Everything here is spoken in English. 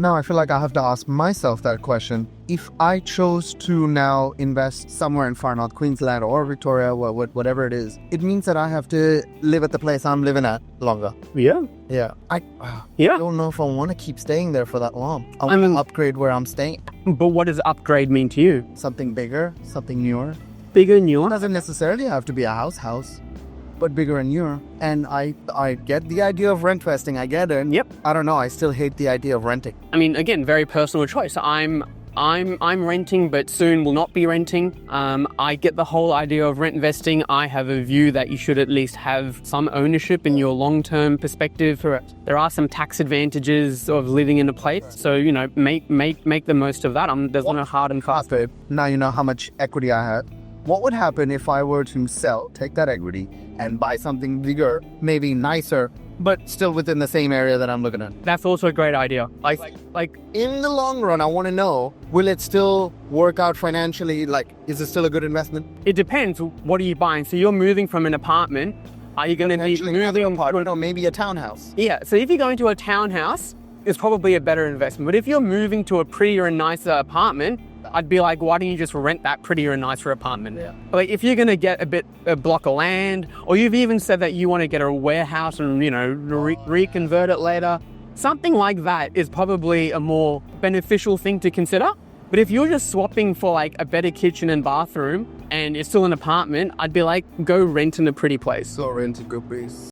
Now I feel like I have to ask myself that question. If I chose to now invest somewhere in far north Queensland or Victoria, whatever it is, it means that I have to live at the place I'm living at longer. Yeah. Yeah. I don't know if I want to keep staying there for that long. I want to upgrade where I'm staying. But what does upgrade mean to you? Something bigger, something newer. Bigger, newer? It doesn't necessarily have to be a house, but bigger and newer. And I get the idea of rent vesting. I get it. Yep. I don't know. I still hate the idea of renting. I mean, again, very personal choice. I'm renting, but soon will not be renting. I get the whole idea of rent investing. I have a view that you should at least have some ownership in your long-term perspective. Correct. There are some tax advantages of living in a place, so make the most of that. There's no hard and fast. Babe, now you know how much equity I had. What would happen if I were to sell, take that equity, and buy something bigger, maybe nicer, but still within the same area that I'm looking at? That's also a great idea. Like in the long run, I want to know, will it still work out financially? Like, is it still a good investment? It depends. What are you buying? So you're moving from an apartment. Are you going to be moving apartment or maybe a townhouse? Yeah. So if you're going to a townhouse, it's probably a better investment. But if you're moving to a prettier and nicer apartment, I'd be like, why don't you just rent that prettier and nicer apartment? Yeah. Like if you're going to get a block of land, or you've even said that you want to get a warehouse and, reconvert it later, something like that is probably a more beneficial thing to consider. But if you're just swapping for like a better kitchen and bathroom and it's still an apartment, I'd be like, go rent in a pretty place. So rent a good place.